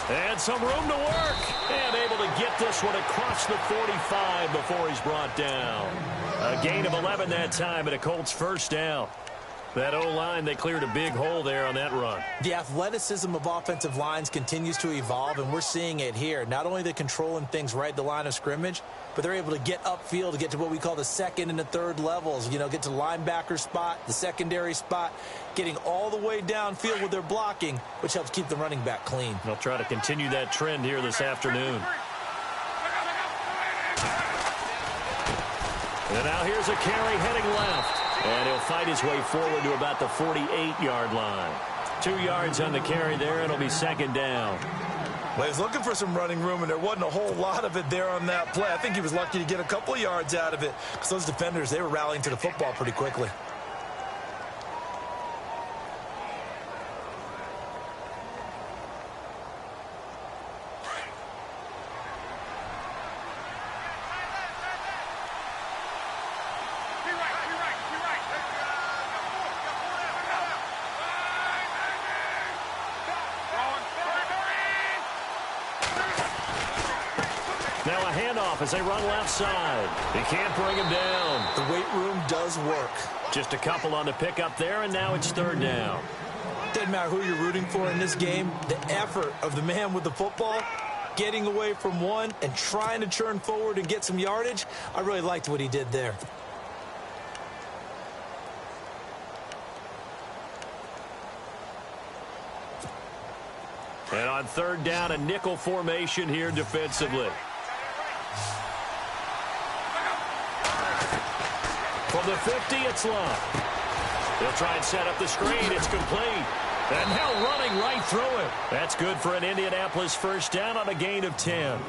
And some room to work. And able to get this one across the 45 before he's brought down. A gain of 11 that time and a Colts first down. That O-line, they cleared a big hole there on that run. The athleticism of offensive lines continues to evolve, and we're seeing it here. Not only they're controlling things right at the line of scrimmage, but they're able to get upfield to get to what we call the second and the third levels. You know, get to the linebacker spot, the secondary spot, getting all the way downfield with their blocking, which helps keep the running back clean. They'll try to continue that trend here this afternoon. And now here's a carry heading left. And he'll fight his way forward to about the 48-yard line. 2 yards on the carry there, and it'll be second down. Well, he was looking for some running room, and there wasn't a whole lot of it there on that play. I think he was lucky to get a couple of yards out of it because those defenders, they were rallying to the football pretty quickly. Now a handoff as they run left side. They can't bring him down. The weight room does work. Just a couple on the pickup there, and now it's third down. Doesn't matter who you're rooting for in this game. The effort of the man with the football, getting away from one and trying to turn forward and get some yardage, I really liked what he did there. And on third down, a nickel formation here defensively. From the 50, it's Love. They'll try and set up the screen. It's complete. And now running right through it. That's good for an Indianapolis first down on a gain of 10.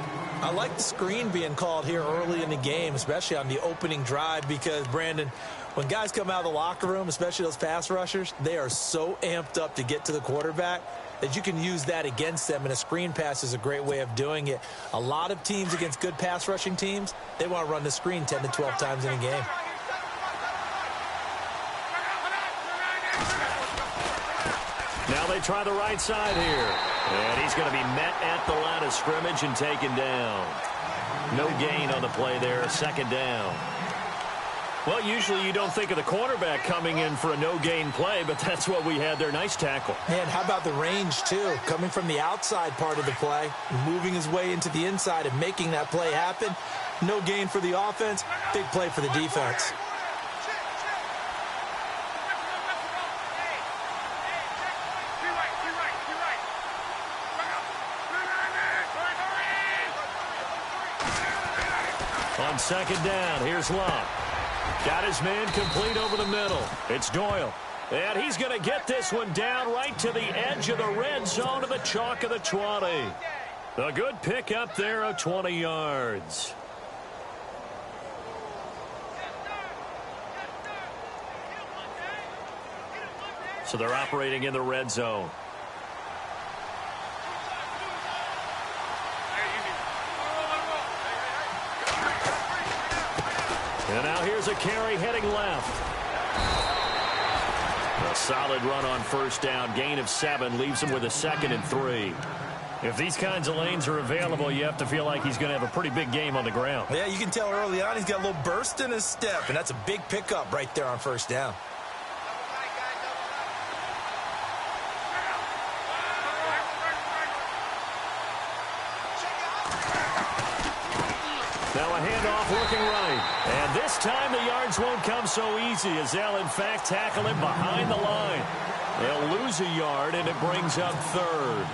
I like the screen being called here early in the game, especially on the opening drive, because, Brandon, when guys come out of the locker room, especially those pass rushers, they are so amped up to get to the quarterback that you can use that against them, and a screen pass is a great way of doing it. A lot of teams against good pass rushing teams, they want to run the screen 10 to 12 times in a game. Now they try the right side here. And he's going to be met at the line of scrimmage and taken down. No gain on the play there, second down. Well, usually you don't think of the cornerback coming in for a no-gain play, but that's what we had there. Nice tackle. Man, how about the range, too? Coming from the outside part of the play, moving his way into the inside and making that play happen. No gain for the offense, big play for the defense. On second down, here's Love. Got his man complete over the middle. It's Doyle. And he's going to get this one down right to the edge of the red zone of the chalk of the 20. A good pick up there of 20 yards. So they're operating in the red zone. And now here's a carry heading left. A solid run on first down. Gain of 7 leaves him with a 2nd and 3. If these kinds of lanes are available, you have to feel like he's going to have a pretty big game on the ground. Yeah, you can tell early on he's got a little burst in his step, and that's a big pickup right there on first down. Now a handoff working right. And this time the yards won't come so easy as they'll, in fact, tackle him behind the line. They'll lose a yard, and it brings up third.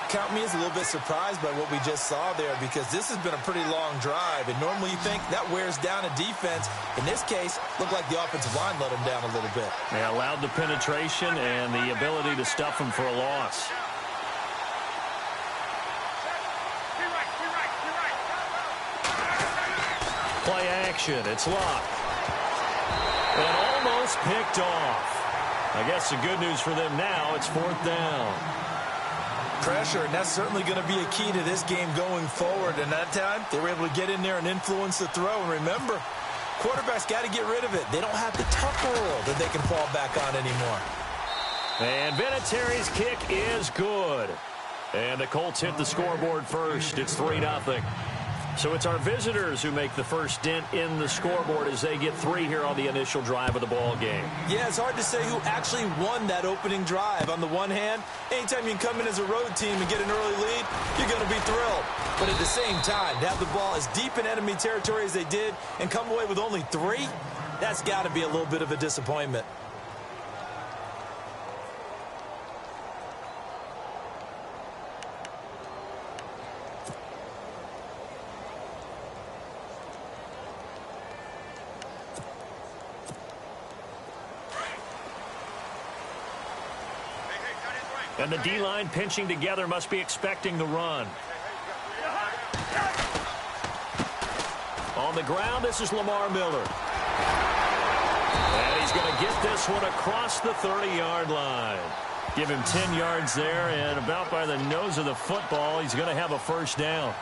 Count me as a little bit surprised by what we just saw there, because this has been a pretty long drive, and normally you think that wears down a defense. In this case, looked like the offensive line let him down a little bit. They allowed the penetration and the ability to stuff him for a loss. Play action. It's locked. And almost picked off. I guess the good news for them now, it's fourth down. Pressure, and that's certainly going to be a key to this game going forward. And that time, they were able to get in there and influence the throw. And remember, quarterbacks got to get rid of it. They don't have the tuck rule that they can fall back on anymore. And Vinatieri's kick is good. And the Colts hit the scoreboard first. It's 3-0. So it's our visitors who make the first dent in the scoreboard as they get 3 here on the initial drive of the ball game. Yeah, it's hard to say who actually won that opening drive. On the one hand, anytime you can come in as a road team and get an early lead, you're going to be thrilled. But at the same time, to have the ball as deep in enemy territory as they did and come away with only 3, that's got to be a little bit of a disappointment. And the D-line pinching together must be expecting the run. On the ground, this is Lamar Miller. And he's going to get this one across the 30-yard line. Give him 10 yards there, and about by the nose of the football, he's going to have a first down.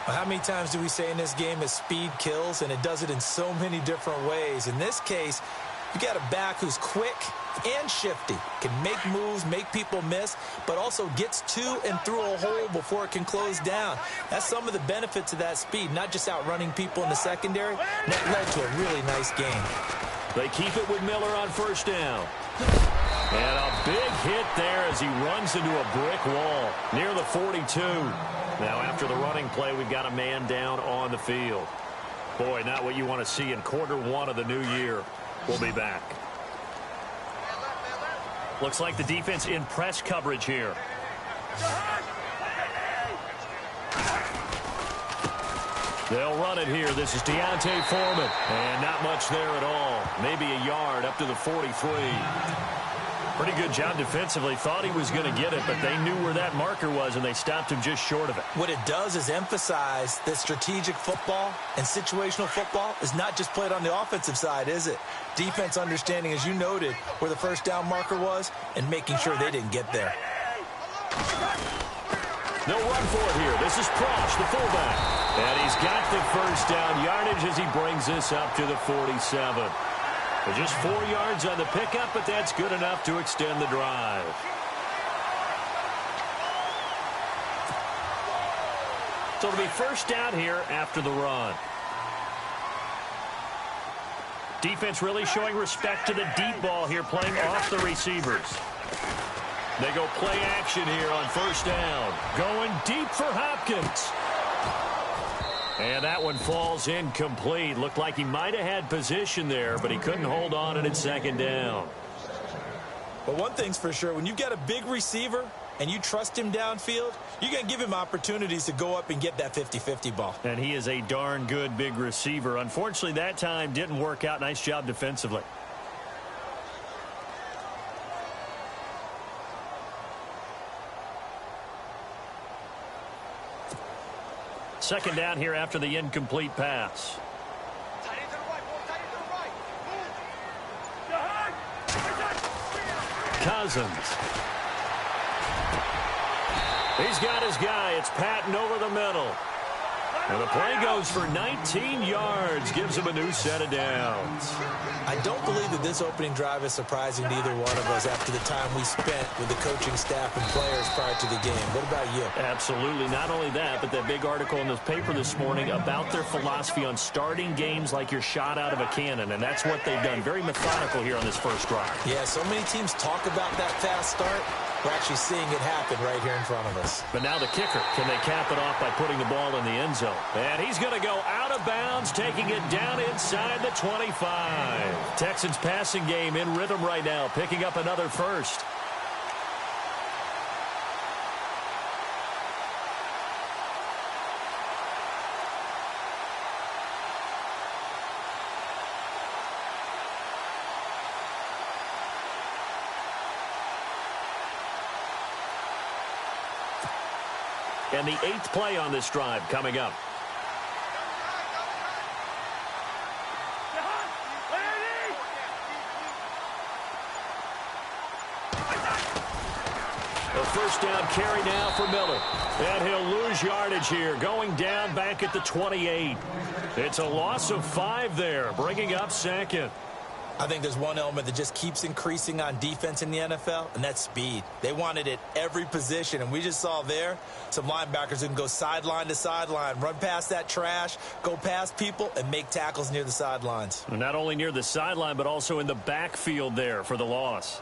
Well, how many times do we say in this game that speed kills, and it does it in so many different ways? In this case, you got a back who's quick and shifty, can make moves, make people miss, but also gets to and through a hole before it can close down. That's some of the benefits of that speed, not just outrunning people in the secondary. That led to a really nice game. They keep it with Miller on first down. And a big hit there as he runs into a brick wall near the 42. Now after the running play, we've got a man down on the field. Boy, not what you want to see in quarter 1 of the new year. We'll be back. Looks like the defense in press coverage here. They'll run it here. This is Deontay Foreman. And not much there at all. Maybe a yard up to the 43. Pretty good job defensively. Thought he was going to get it, but they knew where that marker was, and they stopped him just short of it. What it does is emphasize that strategic football and situational football is not just played on the offensive side, is it? Defense understanding, as you noted, where the first down marker was and making sure they didn't get there. They'll run for it here. This is Prosh, the fullback. And he's got the first down yardage as he brings this up to the 47. But just 4 yards on the pickup, but that's good enough to extend the drive. So it'll be first down here after the run. Defense really showing respect to the deep ball here, playing off the receivers. They go play action here on first down. Going deep for Hopkins. And that one falls incomplete. Looked like he might have had position there, but he couldn't hold on and it's second down. But one thing's for sure, when you've got a big receiver and you trust him downfield, you're going to give him opportunities to go up and get that 50-50 ball. And he is a darn good big receiver. Unfortunately, that time didn't work out. Nice job defensively. Second down here after the incomplete pass. Cousins. He's got his guy. It's Patton over the middle. And the play goes for 19 yards. Gives him a new set of downs. I don't believe that this opening drive is surprising to either one of us after the time we spent with the coaching staff and players prior to the game. What about you? Absolutely. Not only that, but that big article in the paper this morning about their philosophy on starting games like you're shot out of a cannon. And that's what they've done. Very methodical here on this first drive. Yeah, so many teams talk about that fast start. We're actually seeing it happen right here in front of us. But now the kicker. Can they cap it off by putting the ball in the end zone? And he's going to go out of bounds, taking it down inside the 25. Texans passing game in rhythm right now, picking up another first. And the 8th play on this drive coming up. A first down carry now for Miller. And he'll lose yardage here, going down back at the 28. It's a loss of 5 there, bringing up second. I think there's one element that just keeps increasing on defense in the NFL, and that's speed. They want it at every position, and we just saw there some linebackers who can go sideline to sideline, run past that trash, go past people, and make tackles near the sidelines. Not only near the sideline, but also in the backfield there for the loss.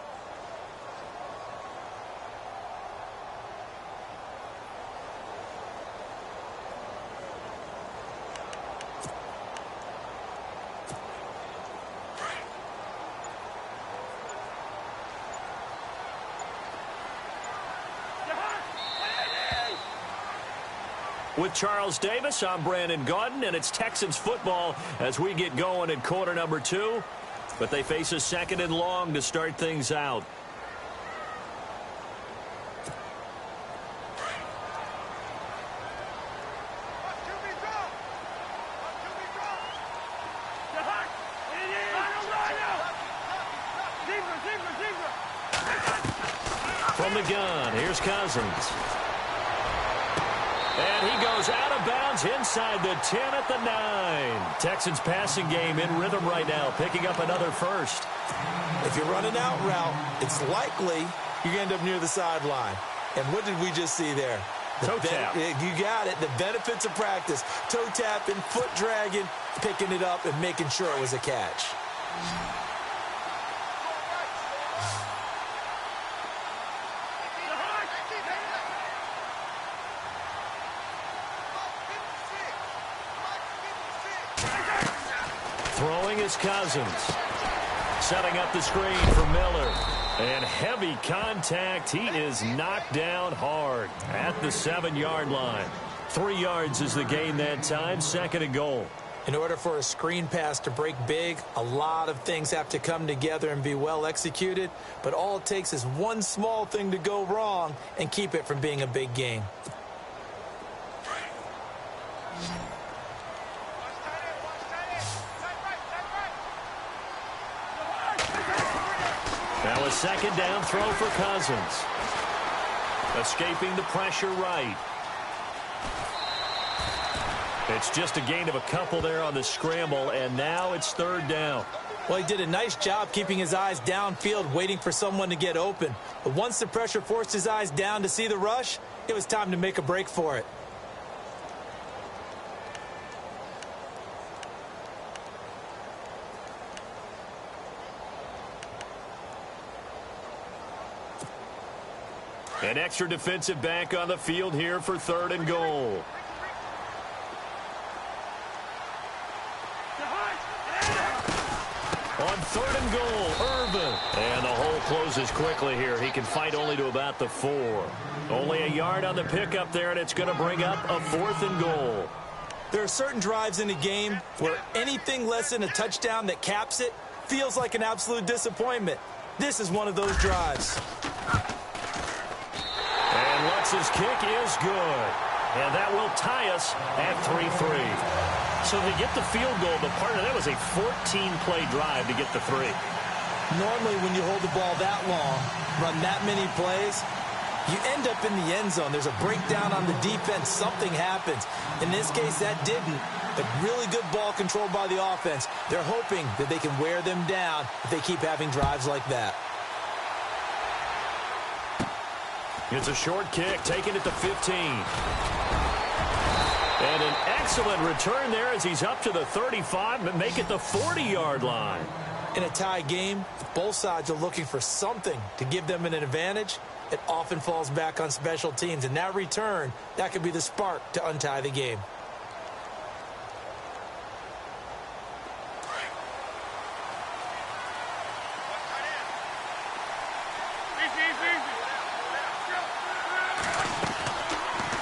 With Charles Davis, I'm Brandon Gaudin, and it's Texans football as we get going in quarter number 2. But they face a 2nd and long to start things out. From the gun, here's Cousins. And he goes out of bounds inside the 10 at the 9. Texans passing game in rhythm right now, picking up another first. If you're running out route, it's likely you end up near the sideline. And what did we just see there? Toe tap. You got it. The benefits of practice. Toe tapping, foot dragging, picking it up, and making sure it was a catch. Throwing is Cousins. Setting up the screen for Miller. And heavy contact. He is knocked down hard at the 7-yard line. 3 yards is the gain that time. 2nd and goal. In order for a screen pass to break big, a lot of things have to come together and be well executed. But all it takes is one small thing to go wrong and keep it from being a big gain. Now a 2nd down throw for Cousins. Escaping the pressure right. It's just a gain of a couple there on the scramble, and now it's 3rd down. Well, he did a nice job keeping his eyes downfield, waiting for someone to get open. But once the pressure forced his eyes down to see the rush, it was time to make a break for it. An extra defensive back on the field here for 3rd and goal. On 3rd and goal, Irvin. And the hole closes quickly here. He can fight only to about the 4. Only a yard on the pickup there, and it's going to bring up a 4th and goal. There are certain drives in a game where anything less than a touchdown that caps it feels like an absolute disappointment. This is one of those drives. And Lutz's kick is good. And that will tie us at 3-3. So they get the field goal, but part of that was a 14-play drive to get the 3. Normally when you hold the ball that long, run that many plays, you end up in the end zone. There's a breakdown on the defense. Something happens. In this case, that didn't. But really good ball control by the offense. They're hoping that they can wear them down if they keep having drives like that. It's a short kick, taken at the 15. And an excellent return there as he's up to the 35, but make it the 40-yard line. In a tie game, both sides are looking for something to give them an advantage. It often falls back on special teams, and that return, that could be the spark to untie the game.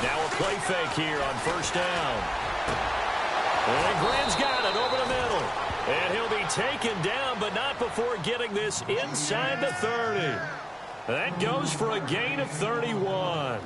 Now a play fake here on 1st down. And Graham's got it over the middle. And he'll be taken down, but not before getting this inside the 30. That goes for a gain of 31.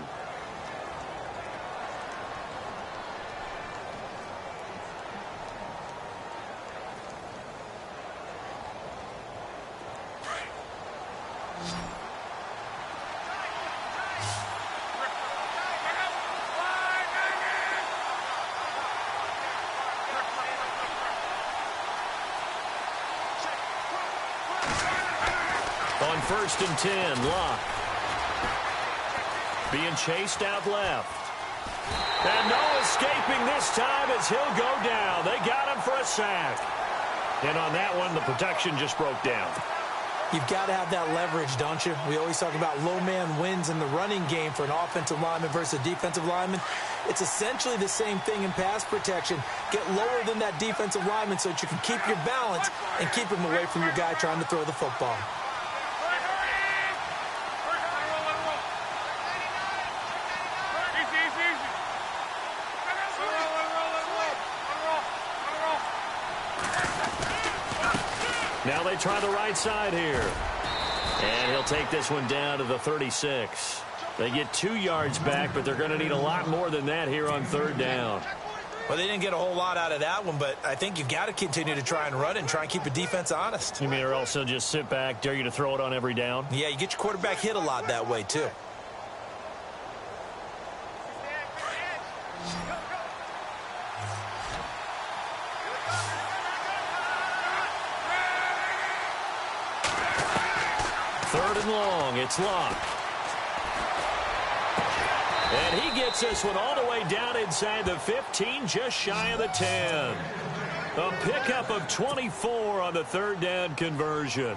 on 1st and 10. Luck. Being chased out left. And no escaping this time as he'll go down. They got him for a sack. And on that one, the protection just broke down. You've got to have that leverage, don't you? We always talk about low man wins in the running game for an offensive lineman versus a defensive lineman. It's essentially the same thing in pass protection. Get lower than that defensive lineman so that you can keep your balance and keep him away from your guy trying to throw the football. Now they try the right side here. And he'll take this one down to the 36. They get 2 yards back, but they're going to need a lot more than that here on 3rd down. Well, they didn't get a whole lot out of that one, but I think you've got to continue to try and run and try and keep the defense honest. You mean or else they'll just sit back, dare you to throw it on every down? Yeah, you get your quarterback hit a lot that way, too. Third and long, it's Luck. And he gets this one all the way down inside the 15, just shy of the 10. A pickup of 24 on the 3rd down conversion.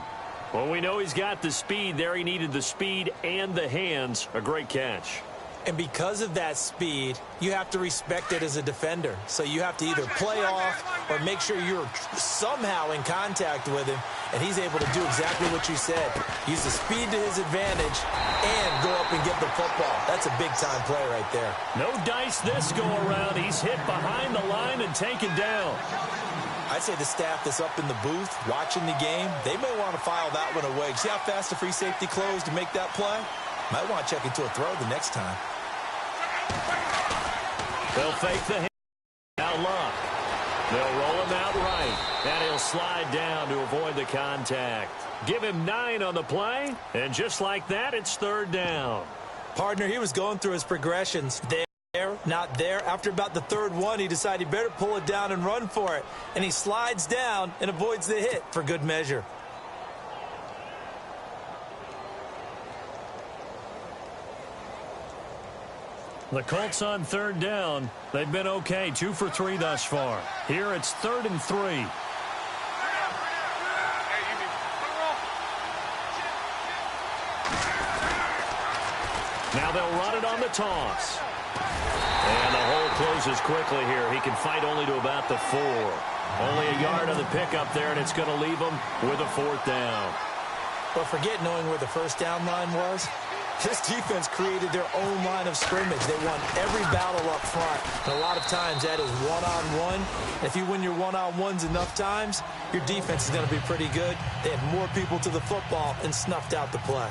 Well, we know he's got the speed there. He needed the speed and the hands. A great catch. And because of that speed, you have to respect it as a defender. So you have to either play off or make sure you're somehow in contact with him, and he's able to do exactly what you said. Use the speed to his advantage and go up and get the football. That's a big-time play right there. No dice this go-around. He's hit behind the line and taken down. I'd say the staff that's up in the booth watching the game, they may want to file that one away. See how fast the free safety closed to make that play? Might want to check into a throw the next time. They'll fake the hit. Now Luck. They'll roll him out right. And he'll slide down to avoid the contact. Give him 9 on the play. And just like that, it's 3rd down. Partner, he was going through his progressions. There, not there. After about the 3rd one, he decided he better pull it down and run for it. And he slides down and avoids the hit for good measure. The Colts on 3rd down. They've been okay, 2 for 3 thus far. Here it's 3rd and 3. Now they'll run it on the toss. And the hole closes quickly here. He can fight only to about the 4. Only a yard on the pickup there, and it's going to leave him with a 4th down. But forget knowing where the 1st down line was. This defense created their own line of scrimmage. They won every battle up front. And a lot of times that is one-on-one. If you win your one-on-ones enough times, your defense is going to be pretty good. They had more people to the football and snuffed out the play.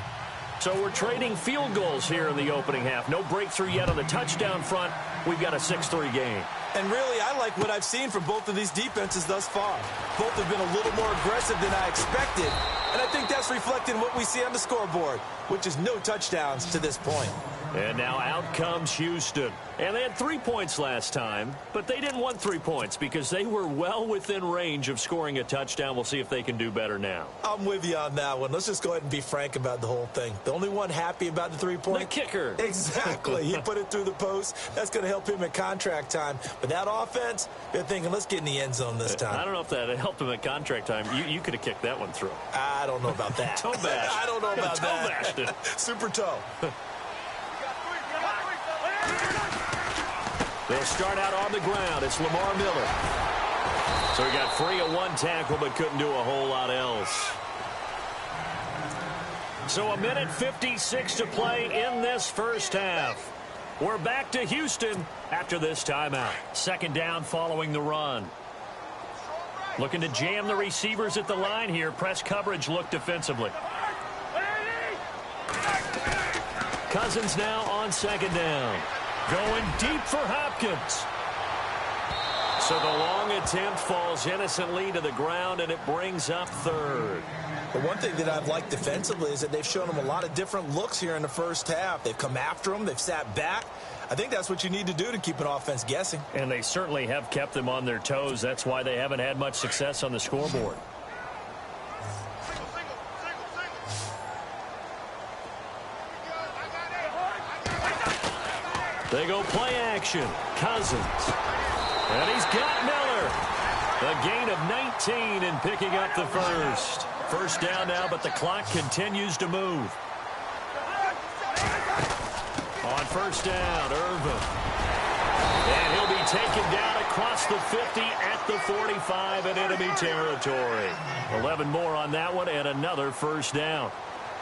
So we're trading field goals here in the opening half. No breakthrough yet on the touchdown front. We've got a 6-3 game. And really, I like what I've seen from both of these defenses thus far. Both have been a little more aggressive than I expected. And I think that's reflected in what we see on the scoreboard, which is no touchdowns to this point. And now out comes Houston. And they had 3 points last time, but they didn't want 3 points because they were well within range of scoring a touchdown. We'll see if they can do better now. I'm with you on that one. Let's just go ahead and be frank about the whole thing. The only one happy about the 3-point? The kicker. Exactly. He put it through the post. That's going to help him at contract time. But that offense, they're thinking, let's get in the end zone this time. I don't know if that helped him at contract time. You could have kicked that one through. I don't know about that. Toe bash. I don't know about toe that. Bashed it. Super toe. They'll start out on the ground. It's Lamar Miller. So he got free of 1 tackle but couldn't do a whole lot else. So 1:56 to play in this first half. We're back to Houston after this timeout. 2nd down following the run. Looking to jam the receivers at the line here. Press coverage look defensively. Cousins now on 2nd down. Going deep for Hopkins. So the long attempt falls innocently to the ground, and it brings up 3rd. But one thing that I've liked defensively is that they've shown them a lot of different looks here in the first half. They've come after them. They've sat back. I think that's what you need to do to keep an offense guessing. And they certainly have kept them on their toes. That's why they haven't had much success on the scoreboard. They go play action. Cousins. And he's got Miller. A gain of 19 and picking up the first. First down now, but the clock continues to move. On first down, Irvin. And he'll be taken down across the 50 at the 45 in enemy territory. 11 more on that one and another first down.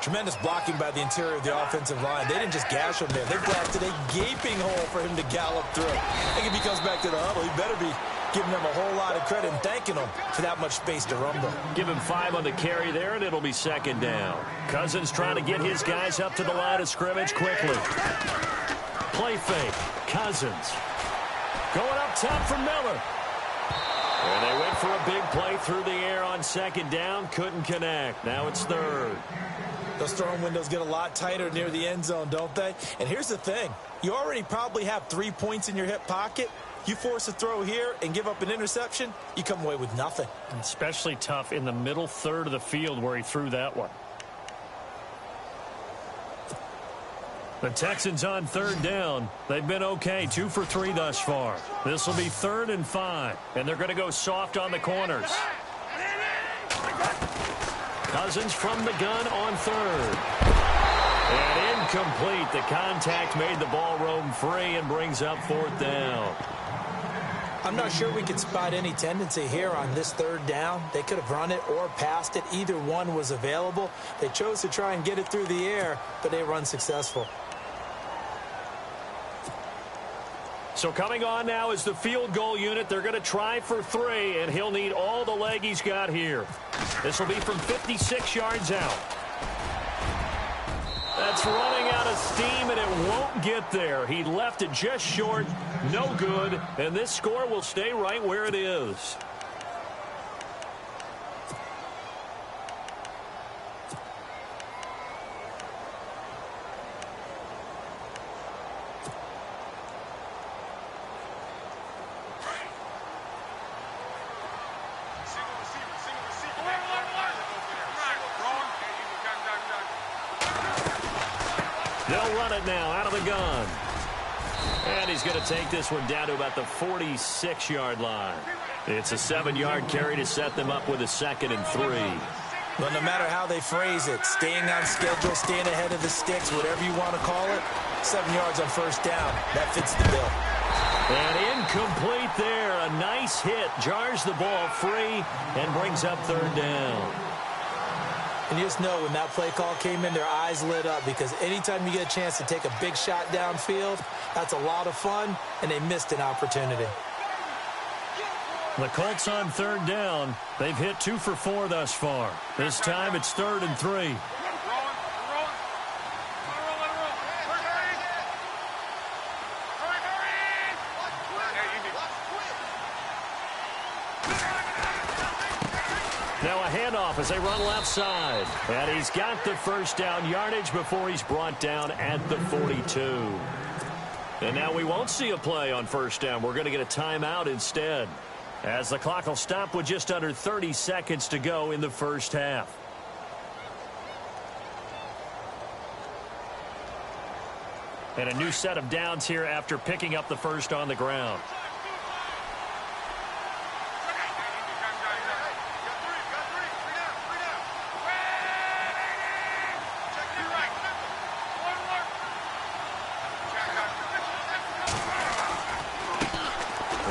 Tremendous blocking by the interior of the offensive line. They didn't just gash him there. They blasted a gaping hole for him to gallop through. I think if he comes back to the huddle, he better be giving them a whole lot of credit and thanking them for that much space to rumble. Give him 5 on the carry there, and it'll be second down. Cousins trying to get his guys up to the line of scrimmage quickly. Play fake. Cousins. Going up top for Miller. And they went for a big play through the air on second down. Couldn't connect. Now it's third. Those throwing windows get a lot tighter near the end zone, don't they? And here's the thing. You already probably have 3 points in your hip pocket. You force a throw here and give up an interception, you come away with nothing. Especially tough in the middle third of the field where he threw that one. The Texans on third down. They've been okay, 2 for 3 thus far. This will be 3rd and 5, and they're going to go soft on the corners. Cousins from the gun on third. And incomplete. The contact made the ball roam free and brings up 4th down. I'm not sure we could spot any tendency here on this third down. They could have run it or passed it. Either one was available. They chose to try and get it through the air, but they were unsuccessful. So coming on now is the field goal unit. They're going to try for 3, and he'll need all the leg he's got here. This will be from 56 yards out. That's running out of steam, and it won't get there. He left it just short, no good, and this score will stay right where it is. They'll run it now out of the gun. And he's going to take this one down to about the 46-yard line. It's a 7-yard carry to set them up with a 2nd and 3. But no matter how they phrase it, staying on schedule, staying ahead of the sticks, whatever you want to call it, 7 yards on first down. That fits the bill. And incomplete there. A nice hit. Jars the ball free and brings up 3rd down. And you just know when that play call came in, their eyes lit up, because anytime you get a chance to take a big shot downfield, that's a lot of fun, and they missed an opportunity. The Colts on 3rd down. They've hit 2 for 4 thus far. This time it's 3rd and 3. Now a handoff as they run left side. And he's got the first down yardage before he's brought down at the 42. And now we won't see a play on first down. We're going to get a timeout instead, as the clock will stop with just under 30 seconds to go in the first half. And a new set of downs here after picking up the first on the ground.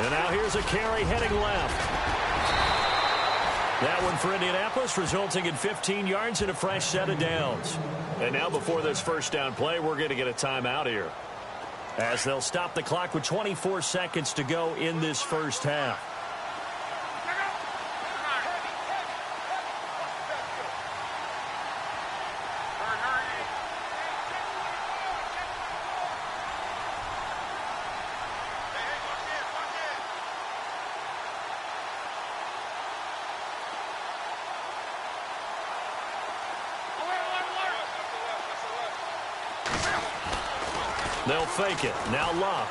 And now here's a carry heading left. That one for Indianapolis, resulting in 15 yards and a fresh set of downs. And now before this first down play, we're going to get a timeout here, as they'll stop the clock with 24 seconds to go in this first half. They'll fake it. Now Luck.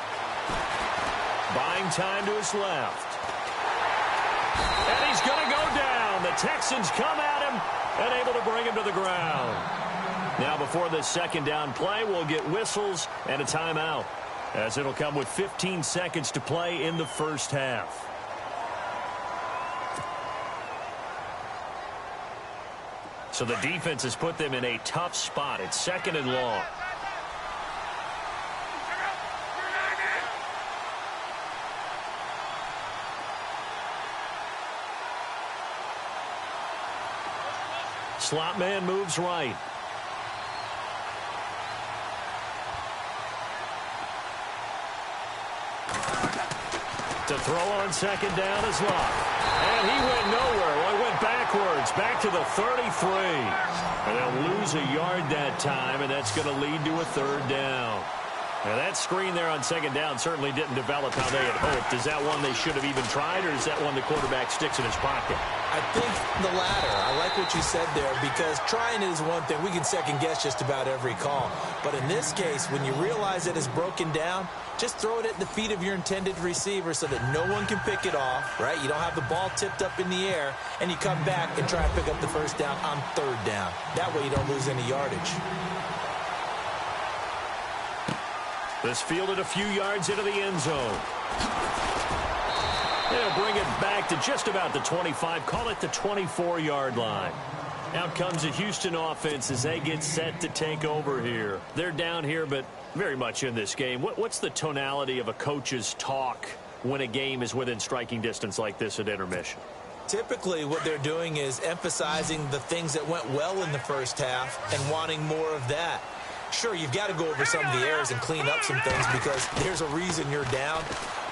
Buying time to his left. And he's going to go down. The Texans come at him and able to bring him to the ground. Now before this second down play, we'll get whistles and a timeout. as it'll come with 15 seconds to play in the first half. So the defense has put them in a tough spot. It's 2nd and long. Slot man moves right. To throw on 2nd down is Locke. And he went nowhere. Well, he went backwards, back to the 33. And they'll lose a yard that time, and that's going to lead to a 3rd down. Now, that screen there on 2nd down certainly didn't develop how they had hoped. Is that one they should have even tried, or is that one the quarterback sticks in his pocket? I think the latter. I like what you said there, because trying is one thing. We can second-guess just about every call. But in this case, when you realize it is broken down, just throw it at the feet of your intended receiver so that no one can pick it off, right? You don't have the ball tipped up in the air, and you come back and try and pick up the 1st down on 3rd down. That way you don't lose any yardage. This fielded a few yards into the end zone. They'll bring it back to just about the 25. Call it the 24-yard line. Out comes the Houston offense as they get set to take over here. They're down here, but very much in this game. What's the tonality of a coach's talk when a game is within striking distance like this at intermission? Typically, what they're doing is emphasizing the things that went well in the first half and wanting more of that. Sure, you've got to go over some of the errors and clean up some things because there's a reason you're down.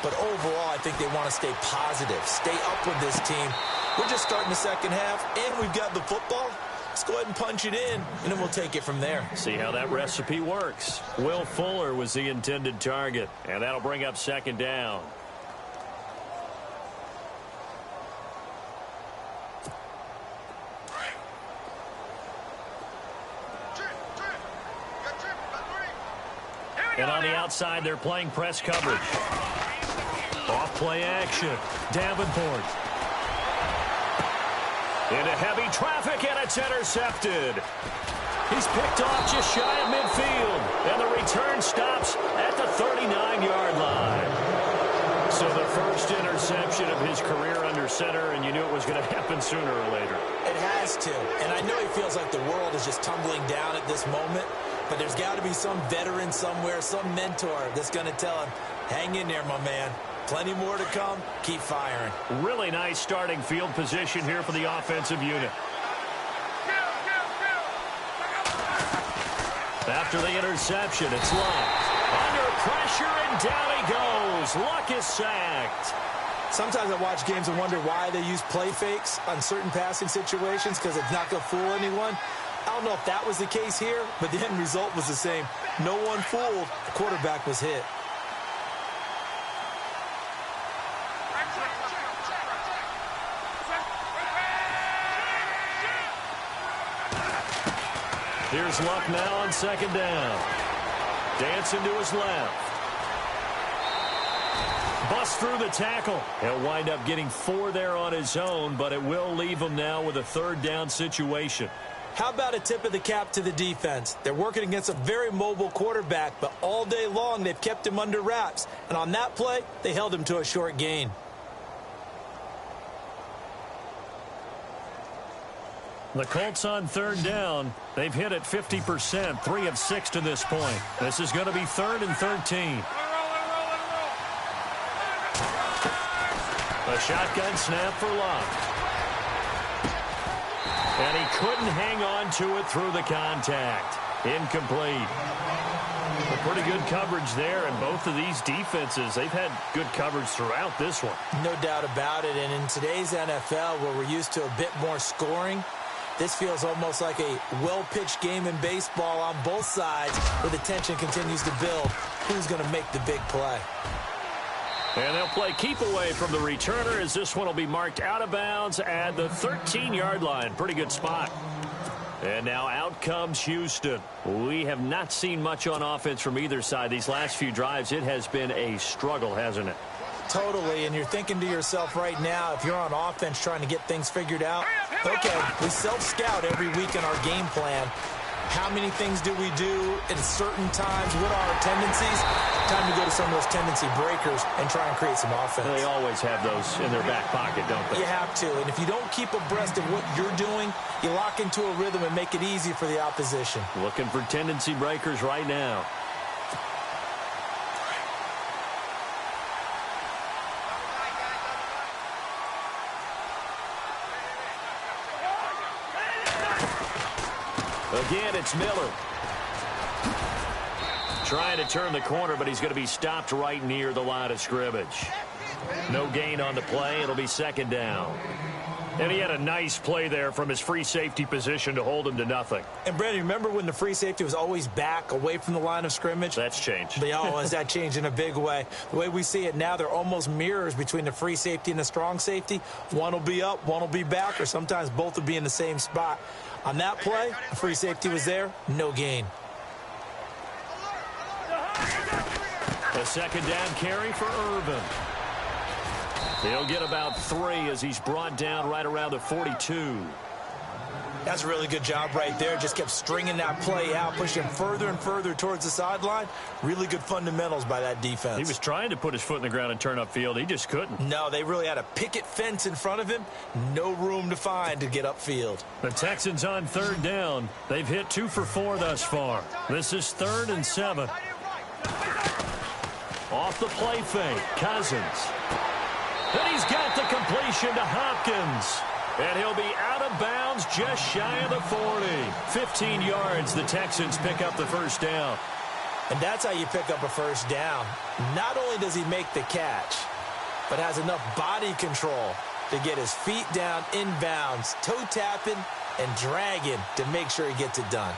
But overall, I think they want to stay positive, stay up with this team. We're just starting the second half, and we've got the football. Let's go ahead and punch it in, and then we'll take it from there. See how that recipe works. Will Fuller was the intended target, and that'll bring up 2nd down. And on the outside, they're playing press coverage. Off play action. Davenport. Into heavy traffic, and it's intercepted. He's picked off just shy of midfield. And the return stops at the 39-yard line. So the first interception of his career under center, and you knew it was going to happen sooner or later. It has to. And I know he feels like the world is just tumbling down at this moment. But there's got to be some veteran somewhere, some mentor that's going to tell him, hang in there, my man. Plenty more to come. Keep firing. Really nice starting field position here for the offensive unit. After the interception, it's Luck. Under pressure, and down he goes. Luck is sacked. Sometimes I watch games and wonder why they use play fakes on certain passing situations, because it's not going to fool anyone. I don't know if that was the case here, but the end result was the same. No one fooled. The quarterback was hit. Here's Luck now on 2nd down. Dancing to his left. Busts through the tackle. He'll wind up getting 4 there on his own, but it will leave him now with a 3rd down situation. How about a tip of the cap to the defense? They're working against a very mobile quarterback, but all day long they've kept him under wraps. And on that play, they held him to a short gain. The Colts on 3rd down. They've hit it 50%, 3 of 6 to this point. This is going to be 3rd and 13. A shotgun snap for Locke. And he couldn't hang on to it through the contact. Incomplete. Well, pretty good coverage there, and both of these defenses, they've had good coverage throughout this one. No doubt about it, and in today's NFL, where we're used to a bit more scoring, this feels almost like a well-pitched game in baseball on both sides, where the tension continues to build. Who's going to make the big play? And they'll play keep away from the returner, as this one will be marked out of bounds at the 13-yard line. Pretty good spot. And now out comes Houston. We have not seen much on offense from either side. These last few drives, it has been a struggle, hasn't it? Totally, and you're thinking to yourself right now, if you're on offense trying to get things figured out, okay, we self-scout every week in our game plan. How many things do we do at certain times? What are our tendencies? Time to go to some of those tendency breakers and try and create some offense. They always have those in their back pocket, don't they? You have to. And if you don't keep abreast of what you're doing, you lock into a rhythm and make it easy for the opposition. Looking for tendency breakers right now. Again, it's Miller. Trying to turn the corner, but he's going to be stopped right near the line of scrimmage. No gain on the play. It'll be second down. And he had a nice play there from his free safety position to hold him to nothing. And, Brandon, remember when the free safety was always back away from the line of scrimmage? That's changed. Has that changed in a big way? The way we see it now, they're almost mirrors between the free safety and the strong safety. One will be up, one will be back, or sometimes both will be in the same spot. On that play, the free safety was there, no gain. A second down carry for Irvin. He'll get about 3 as he's brought down right around the 42. That's a really good job right there. Just kept stringing that play out, pushing him further and further towards the sideline. Really good fundamentals by that defense. He was trying to put his foot in the ground and turn upfield. He just couldn't. No, they really had a picket fence in front of him. No room to find to get upfield. The Texans on third down. They've hit 2 for 4 thus far. This is 3rd and 7. Off the play fake, Cousins. And he's got the completion to Hopkins. And he'll be out of bounds just shy of the 40. 15 yards, the Texans pick up the first down. And that's how you pick up a first down. Not only does he make the catch, but has enough body control to get his feet down inbounds, toe tapping and dragging to make sure he gets it done.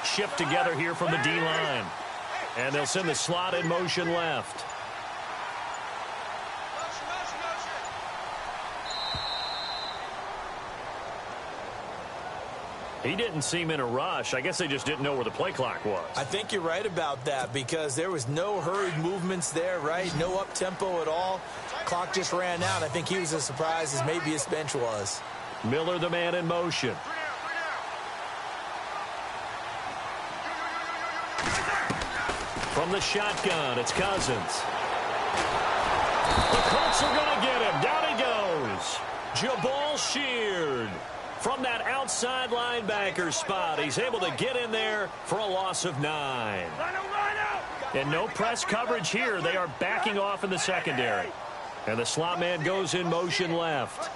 Shift together here from the D-line. And they'll send the slot in motion left. He didn't seem in a rush. I guess they just didn't know where the play clock was. I think you're right about that because there was no hurried movements there, right? No up-tempo at all. Clock just ran out. I think he was as surprised as maybe his bench was. Miller, the man in motion. From the shotgun, it's Cousins. The Colts are going to get him. Down he goes. Jabal Sheard. From that outside linebacker spot, he's able to get in there for a loss of 9. And no press coverage here. They are backing off in the secondary. And the slot man goes in motion left.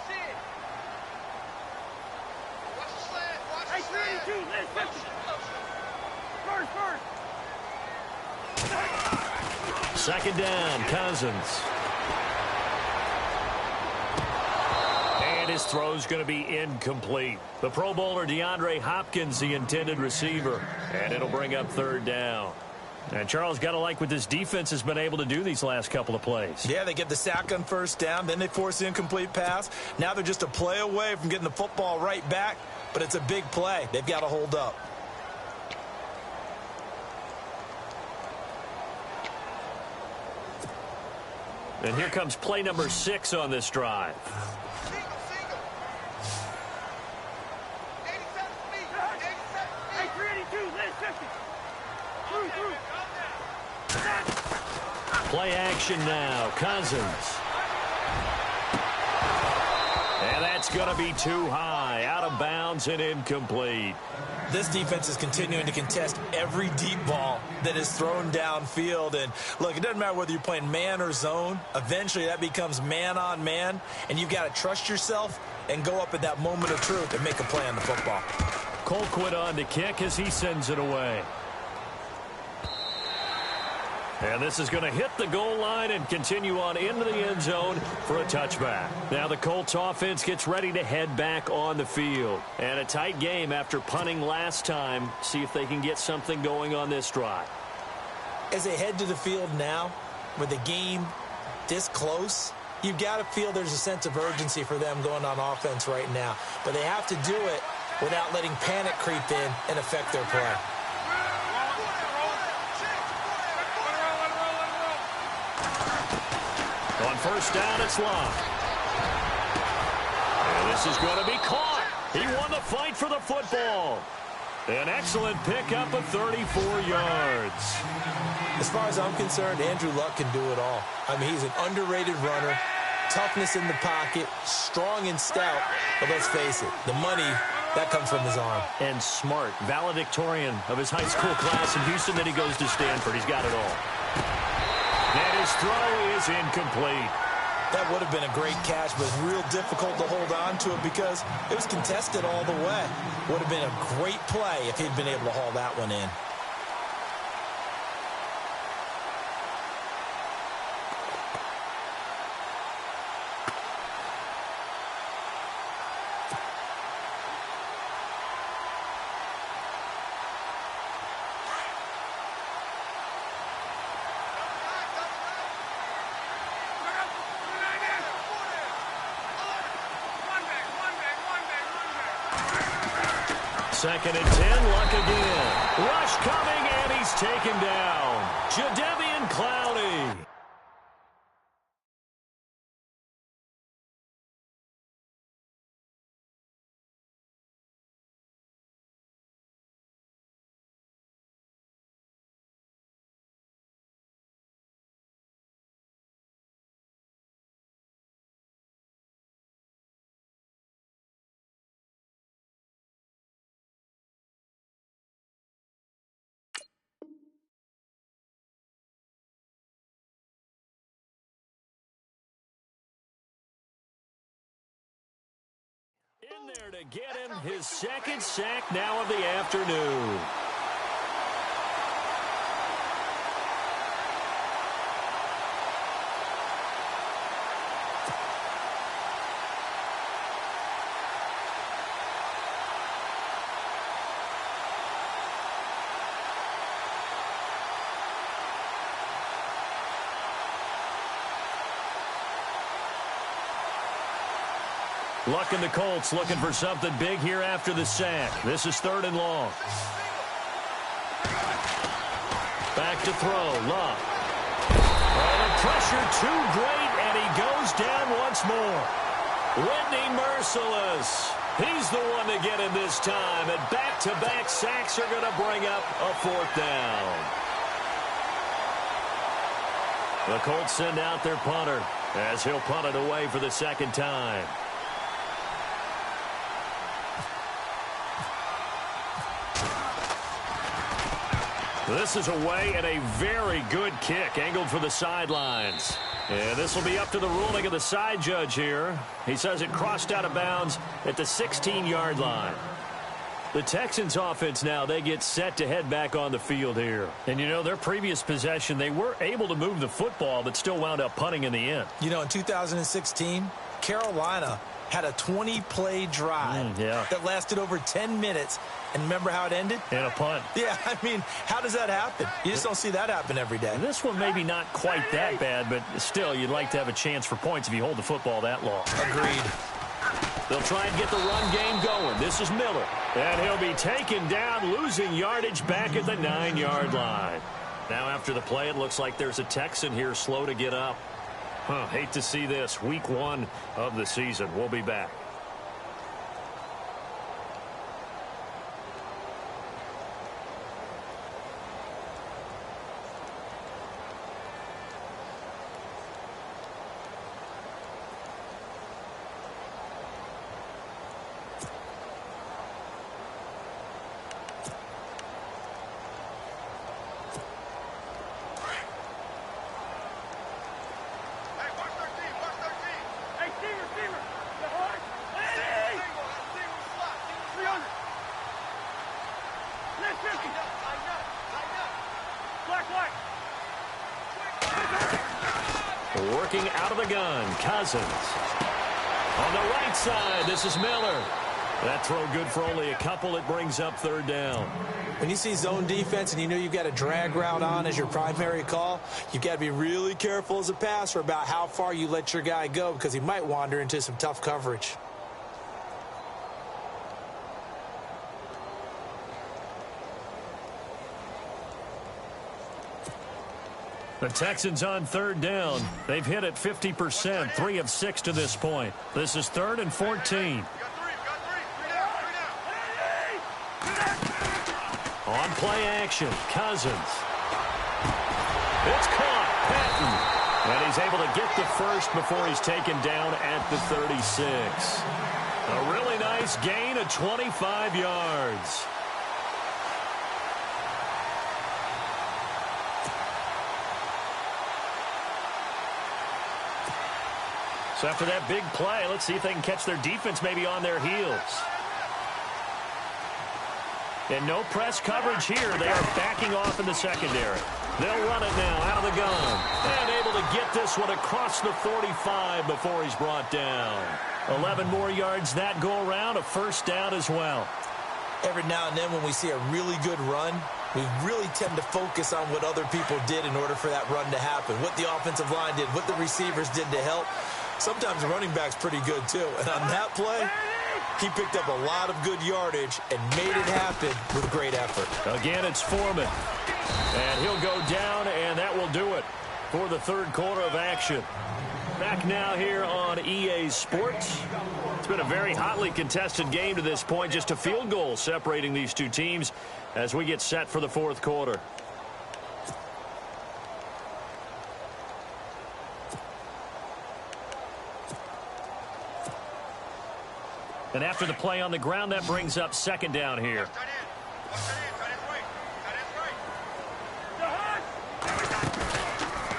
Second down, Cousins. And his throw's going to be incomplete. The Pro Bowler DeAndre Hopkins, the intended receiver. And it'll bring up third down. And Charles, got to like what this defense has been able to do these last couple of plays. Yeah, they get the sack on first down, then they force the incomplete pass. Now they're just a play away from getting the football right back, but it's a big play. They've got to hold up. And here comes play number 6 on this drive. Play action now. Cousins. And that's going to be too high. Out of bounds and incomplete. This defense is continuing to contest every deep ball that is thrown downfield. And, look, it doesn't matter whether you're playing man or zone. Eventually that becomes man on man. And you've got to trust yourself and go up at that moment of truth and make a play on the football. Colquitt on to kick as he sends it away. And this is going to hit the goal line and continue on into the end zone for a touchback. Now the Colts offense gets ready to head back on the field. And a tight game after punting last time. See if they can get something going on this drive. As they head to the field now, with the game this close, you've got to feel there's a sense of urgency for them going on offense right now. But they have to do it without letting panic creep in and affect their play. On first down, it's Locke. And this is going to be caught. He won the fight for the football. An excellent pickup of 34 yards. As far as I'm concerned, Andrew Luck can do it all. I mean, he's an underrated runner, toughness in the pocket, strong and stout. But let's face it, the money, that comes from his arm. And smart, valedictorian of his high school class in Houston. Then he goes to Stanford. He's got it all. And his throw is incomplete. That would have been a great catch, but it's real difficult to hold on to it because it was contested all the way. Would have been a great play if he'd been able to haul that one in. Second and 10, Luck again. Rush coming, and he's taken down. Jadeveon Clowney. In there to get him his second sack now of the afternoon. Luck and the Colts looking for something big here after the sack. This is third and long. Back to throw. Luck. Oh, the pressure too great, and he goes down once more. Whitney Merciless. He's the one to get him this time, and back-to-back sacks are going to bring up a fourth down. The Colts send out their punter as he'll punt it away for the second time. This is away and a very good kick angled for the sidelines. And this will be up to the ruling of the side judge here. He says it crossed out of bounds at the 16-yard line. The Texans offense now, they get set to head back on the field here. And, you know, their previous possession, they were able to move the football but still wound up punting in the end. You know, in 2016, Carolina had a 20-play drive that lasted over 10 minutes. And remember how it ended? In a punt. Yeah, I mean, how does that happen? You just don't see that happen every day. This one maybe not quite that bad, but still, you'd like to have a chance for points if you hold the football that long. Agreed. They'll try and get the run game going. This is Miller. And he'll be taken down, losing yardage back at the 9-yard line. Now after the play, it looks like there's a Texan here slow to get up. Hate to see this. Week 1 of the season. We'll be back. Working out of the gun, Cousins. On the right side, this is Miller. That throw good for only a couple. It brings up third down. When you see zone defense and you know you've got a drag route on as your primary call, you've got to be really careful as a passer about how far you let your guy go because he might wander into some tough coverage. The Texans on third down. They've hit it 50%, 3 of 6 to this point. This is 3rd and 14. On play action, Cousins. It's caught, Patton. And he's able to get the first before he's taken down at the 36. A really nice gain of 25 yards. So after that big play, let's see if they can catch their defense maybe on their heels. And no press coverage here. They are backing off in the secondary. They'll run it now out of the gun. And able to get this one across the 45 before he's brought down. 11 more yards that go around, a first down as well. Every now and then when we see a really good run, we really tend to focus on what other people did in order for that run to happen. What the offensive line did, what the receivers did to help. Sometimes the running back's pretty good too. And on that play, he picked up a lot of good yardage and made it happen with great effort. Again, it's Foreman. And he'll go down, and that will do it for the third quarter of action. Back now here on EA Sports. It's been a very hotly contested game to this point. Just a field goal separating these two teams as we get set for the fourth quarter. And after the play on the ground, that brings up second down here.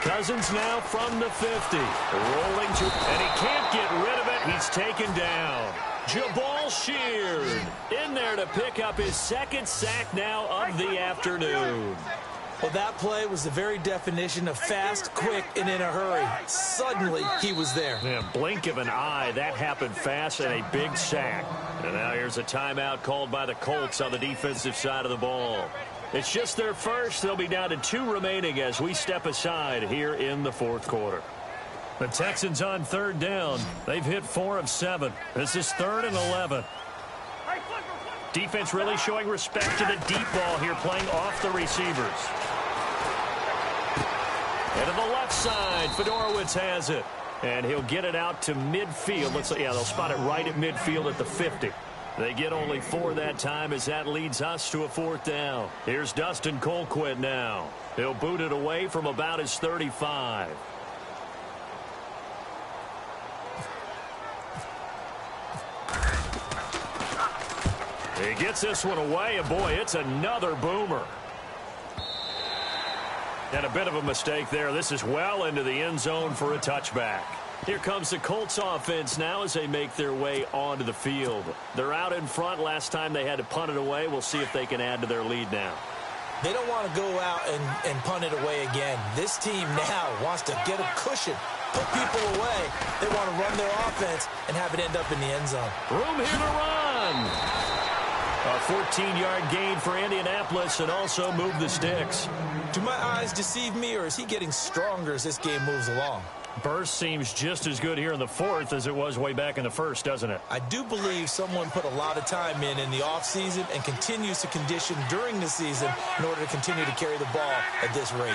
Cousins now from the 50. Rolling to, and he can't get rid of it. He's taken down. Jabal Sheard in there to pick up his second sack now of the afternoon. Well, that play was the very definition of fast, quick, and in a hurry. Suddenly, he was there. Yeah, blink of an eye. That happened fast and a big sack. And now here's a timeout called by the Colts on the defensive side of the ball. It's just their first. They'll be down to 2 remaining as we step aside here in the fourth quarter. The Texans on third down. They've hit 4 of 7. This is 3rd and 11. Defense really showing respect to the deep ball here, playing off the receivers. And to the left side, Fedorowicz has it. And he'll get it out to midfield. They'll spot it right at midfield at the 50. They get only 4 that time as that leads us to a 4th down. Here's Dustin Colquitt now. He'll boot it away from about his 35. He gets this one away, and boy, it's another boomer. And a bit of a mistake there. This is well into the end zone for a touchback. Here comes the Colts offense now as they make their way onto the field. They're out in front. Last time they had to punt it away. We'll see if they can add to their lead now. They don't want to go out and punt it away again. This team now wants to get a cushion, put people away. They want to run their offense and have it end up in the end zone. Room here to run. A 14-yard gain for Indianapolis and also move the sticks. Do my eyes deceive me, or is he getting stronger as this game moves along? Burst seems just as good here in the fourth as it was way back in the first, doesn't it? I do believe someone put a lot of time in the offseason and continues to condition during the season in order to continue to carry the ball at this rate.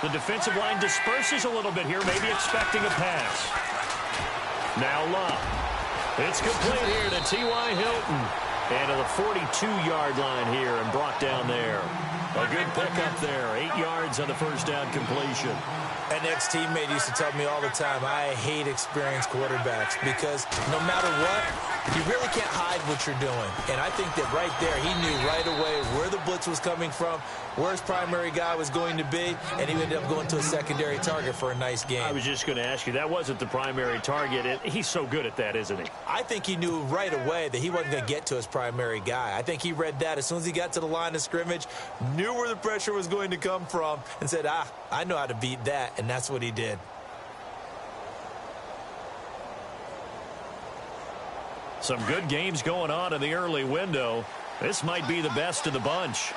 The defensive line disperses a little bit here, maybe expecting a pass. Now Love. It's complete here to T.Y. Hilton. And to the 42-yard line here and brought down there. A good pickup there. 8 yards on the first down completion. An ex-teammate used to tell me all the time, I hate experienced quarterbacks because no matter what, you really can't hide what you're doing. And I think that right there, he knew right away where the blitz was coming from, where his primary guy was going to be, and he ended up going to a secondary target for a nice game. I was just going to ask you, that wasn't the primary target. He's so good at that, isn't he? I think he knew right away that he wasn't going to get to his primary guy. I think he read that as soon as he got to the line of scrimmage, knew where the pressure was going to come from, and said, I know how to beat that, and that's what he did. Some good games going on in the early window. This might be the best of the bunch.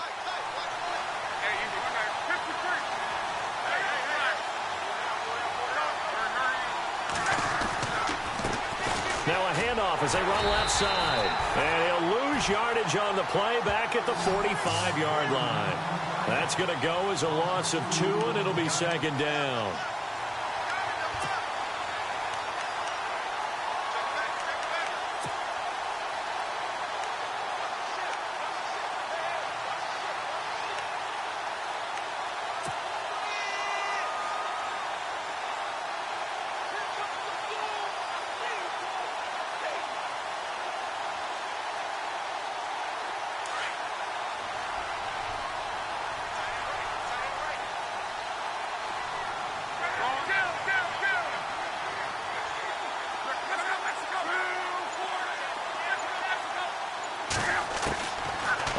Now a handoff off as they run left side. And he'll lose yardage on the play back at the 45-yard line. That's going to go as a loss of 2, and it'll be second down.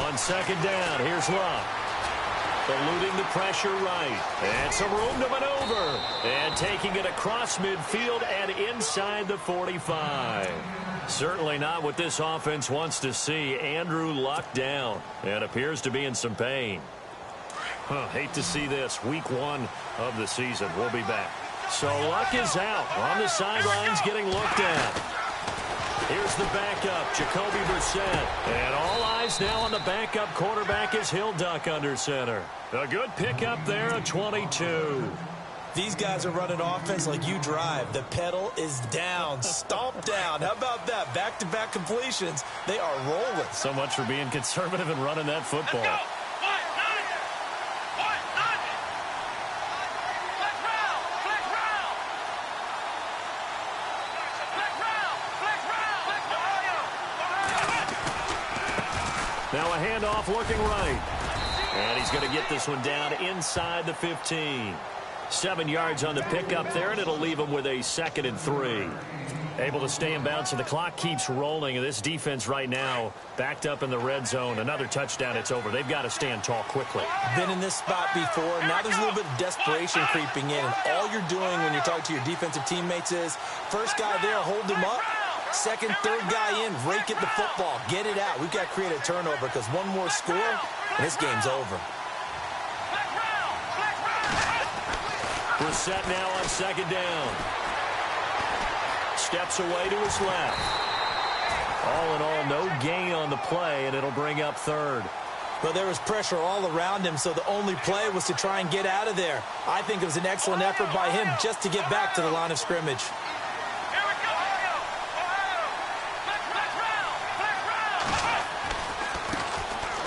On second down, here's Luck. Eluding the pressure right. And some room to maneuver. And taking it across midfield and inside the 45. Certainly not what this offense wants to see. Andrew Luck down and appears to be in some pain. Hate to see this. Week 1 of the season. We'll be back. So Luck is out on the sidelines getting looked at. Here's the backup, Jacoby Brissett. And all eyes now on the backup quarterback as he'll duck under center. A good pickup there at 22. These guys are running offense like you drive. The pedal is down, stomp down. How about that? Back-to-back completions. They are rolling. So much for being conservative and running that football. Now a handoff looking right. And he's going to get this one down inside the 15. 7 yards on the pickup there, and it'll leave him with a 2nd and 3. Able to stay in bounds, so the clock keeps rolling. And this defense right now backed up in the red zone. Another touchdown, it's over. They've got to stand tall quickly. Been in this spot before. Now there's a little bit of desperation creeping in. And all you're doing when you're talking to your defensive teammates is, first guy there, hold him up. Second, third guy in, rake at the football. Get it out. We've got to create a turnover because one more score, and this game's over. Brissett now on second down. Steps away to his left. All in all, no gain on the play, and it'll bring up 3rd. But there was pressure all around him, so the only play was to try and get out of there. I think it was an excellent effort by him just to get back to the line of scrimmage.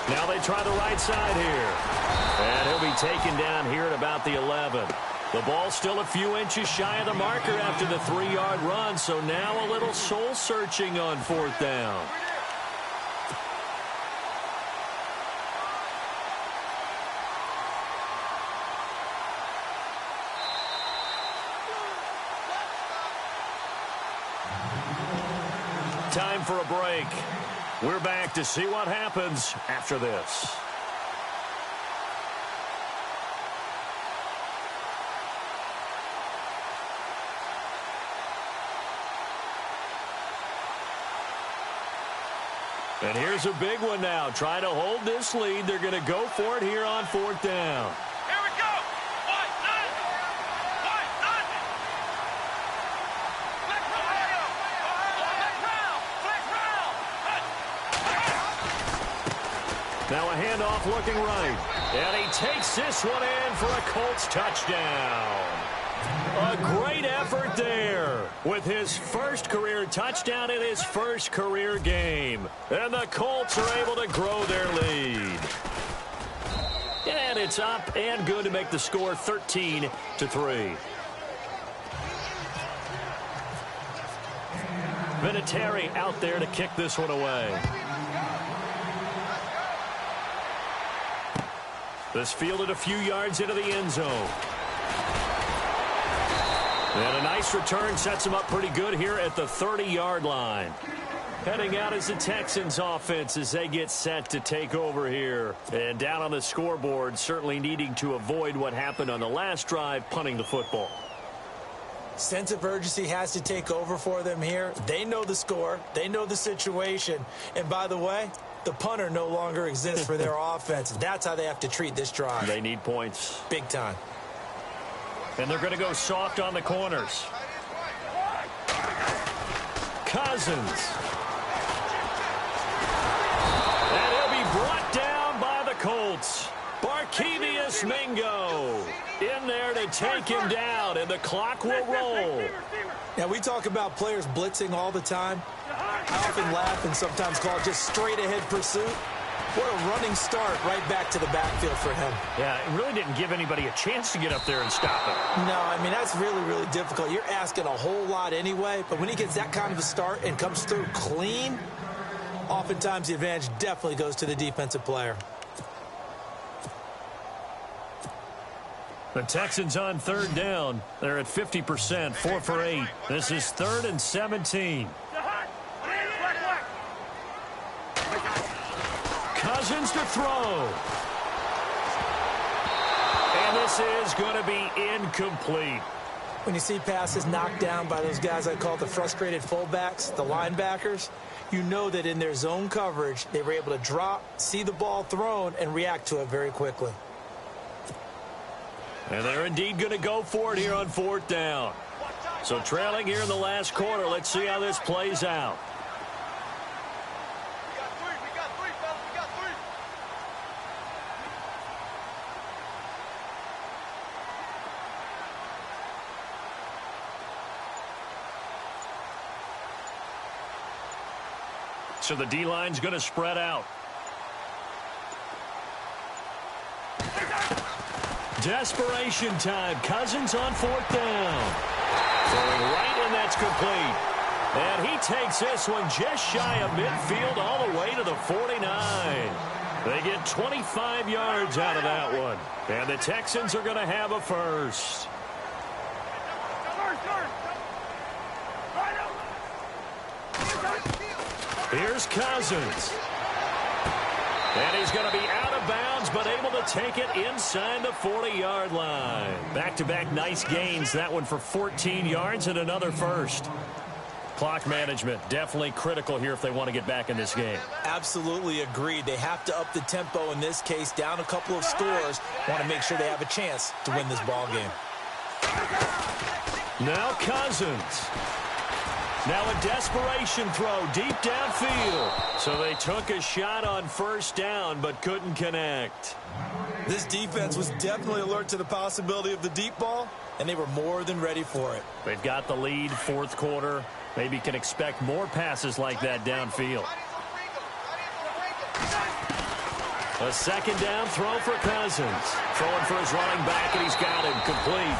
Now they try the right side here. And he'll be taken down here at about the 11. The ball still a few inches shy of the marker after the 3-yard run, so now a little soul-searching on 4th down. Time for a break. We're back to see what happens after this. And here's a big one now. Trying to hold this lead. They're going to go for it here on 4th down. Here we go. Now a handoff looking right. And he takes this one in for a Colts touchdown. A great effort there with his first career touchdown in his first career game. And the Colts are able to grow their lead. And it's up and good to make the score 13-3. Vinatieri out there to kick this one away. This fielded a few yards into the end zone. And a nice return sets him up pretty good here at the 30-yard line. Heading out as the Texans offense as they get set to take over here. And down on the scoreboard, certainly needing to avoid what happened on the last drive, punting the football. Sense of urgency has to take over for them here. They know the score. They know the situation. And by the way, the punter no longer exists for their offense. That's how they have to treat this drive. They need points. Big time. And they're going to go soft on the corners. Cousins. And he'll be brought down by the Colts. Barkevious Mingo in there to take him down, and the clock will roll. Now, we talk about players blitzing all the time. I often laugh and sometimes call it just straight-ahead pursuit. What a running start right back to the backfield for him. Yeah, it really didn't give anybody a chance to get up there and stop him. No, I mean, that's really, really difficult. You're asking a whole lot anyway, but when he gets that kind of a start and comes through clean, oftentimes the advantage definitely goes to the defensive player. The Texans on third down. They're at 50%, 4 for 8. This is 3rd and 17. Cousins to throw. And this is going to be incomplete. When you see passes knocked down by those guys I call the frustrated fullbacks, the linebackers, you know that in their zone coverage, they were able to drop, see the ball thrown, and react to it very quickly. And they're indeed going to go for it here on 4th down. So trailing here in the last quarter, let's see how this plays out. So the D-line's going to spread out. Desperation time. Cousins on 4th down. Throwing right, and that's complete. And he takes this one just shy of midfield all the way to the 49. They get 25 yards out of that one. And the Texans are going to have a first. Here's Cousins. And he's going to be out of bounds, but able to take it inside the 40-yard line. Back-to-back nice gains. That one for 14 yards and another first. Clock management definitely critical here if they want to get back in this game. Absolutely agreed. They have to up the tempo in this case, down a couple of scores. Want to make sure they have a chance to win this ball game. Now Cousins. Now a desperation throw deep downfield. So they took a shot on 1st down but couldn't connect. This defense was definitely alert to the possibility of the deep ball, and they were more than ready for it. They've got the lead, 4th quarter. Maybe can expect more passes like that downfield. A 2nd down throw for Cousins. Throwing for his running back, and he's got him complete.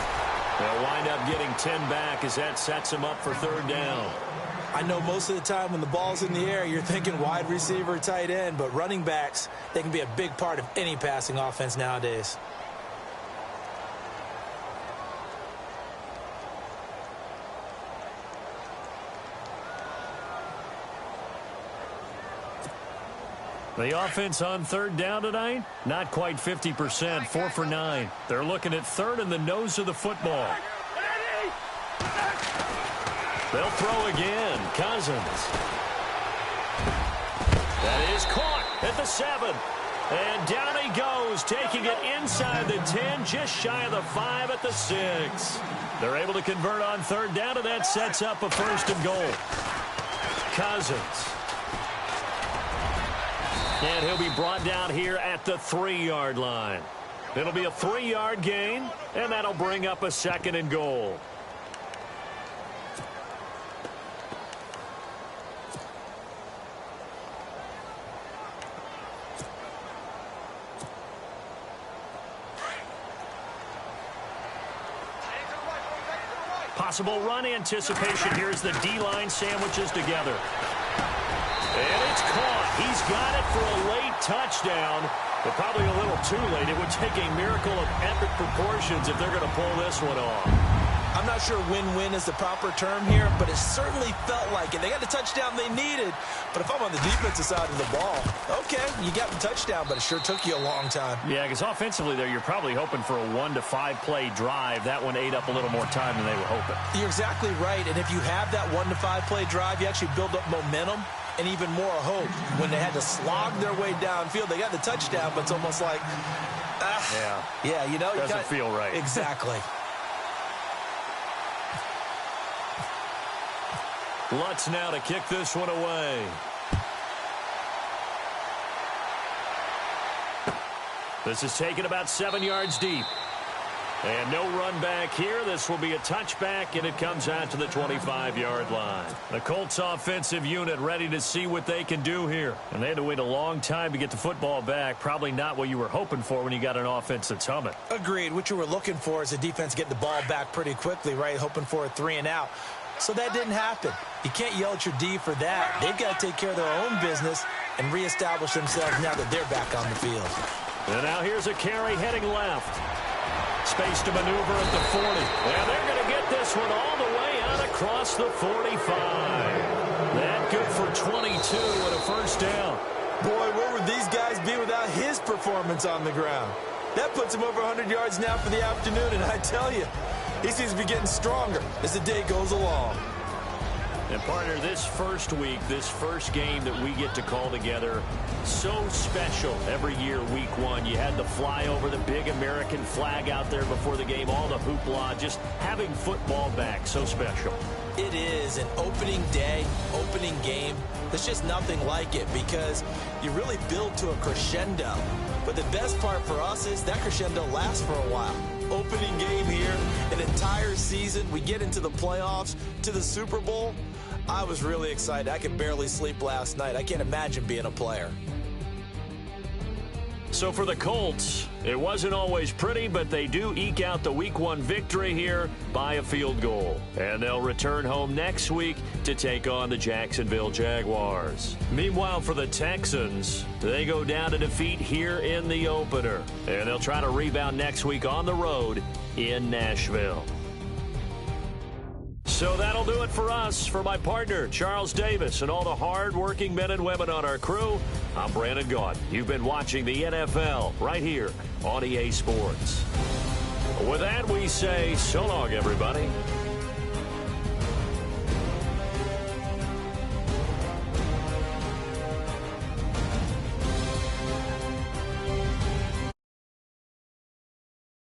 They'll wind up getting 10 back as that sets him up for 3rd down. I know most of the time when the ball's in the air, you're thinking wide receiver, tight end, but running backs, they can be a big part of any passing offense nowadays. The offense on 3rd down tonight, not quite 50%, 4 for 9. They're looking at 3rd and the nose of the football. They'll throw again. Cousins. That is caught at the 7. And down he goes, taking it inside the 10, just shy of the 5 at the 6. They're able to convert on 3rd down, and that sets up a 1st and goal. Cousins. And he'll be brought down here at the 3-yard line. It'll be a 3-yard gain, and that'll bring up a 2nd and goal. Possible run anticipation here as the D-line sandwiches together. And it's caught. He's got it for a late touchdown, but probably a little too late. It would take a miracle of epic proportions if they're going to pull this one off. I'm not sure win-win is the proper term here, but it certainly felt like it. They got the touchdown they needed, but if I'm on the defensive side of the ball, okay, you got the touchdown, but it sure took you a long time. Yeah, because offensively there, you're probably hoping for a 1 to 5 play drive. That one ate up a little more time than they were hoping. You're exactly right, and if you have that 1 to 5 play drive, you actually build up momentum and even more hope. When they had to slog their way downfield, they got the touchdown, but it's almost like, yeah, you know, doesn't feel right. Lutz now to kick this one away. This is taken about 7 yards deep. And no run back here. This will be a touchback, and it comes out to the 25-yard line. The Colts offensive unit ready to see what they can do here. And they had to wait a long time to get the football back. Probably not what you were hoping for when you got an offense that's humming. Agreed. What you were looking for is a defense getting the ball back pretty quickly, right? Hoping for a 3-and-out. So that didn't happen. You can't yell at your D for that. They've got to take care of their own business and reestablish themselves now that they're back on the field. And now here's a carry heading left. Space to maneuver at the 40. And they're going to get this one all the way out across the 45. That good for 22 and a first down. Boy, where would these guys be without his performance on the ground? That puts him over 100 yards now for the afternoon, and I tell you, he seems to be getting stronger as the day goes along. And, partner, this first week, this first game that we get to call together, so special every year, week one. You had the flyover, the big American flag out there before the game, all the hoopla, just having football back, so special. It is an opening day, opening game. There's just nothing like it because you really build to a crescendo. But the best part for us is that crescendo lasts for a while. Opening game here, an entire season. We get into the playoffs, to the Super Bowl. I was really excited. I could barely sleep last night. I can't imagine being a player. So for the Colts, it wasn't always pretty, but they do eke out the week one victory here by a field goal. And they'll return home next week to take on the Jacksonville Jaguars. Meanwhile, for the Texans, they go down to defeat here in the opener. And they'll try to rebound next week on the road in Nashville. So that'll do it for us. For my partner, Charles Davis, and all the hard-working men and women on our crew, I'm Brandon Gaudin. You've been watching the NFL right here on EA Sports. With that, we say so long, everybody.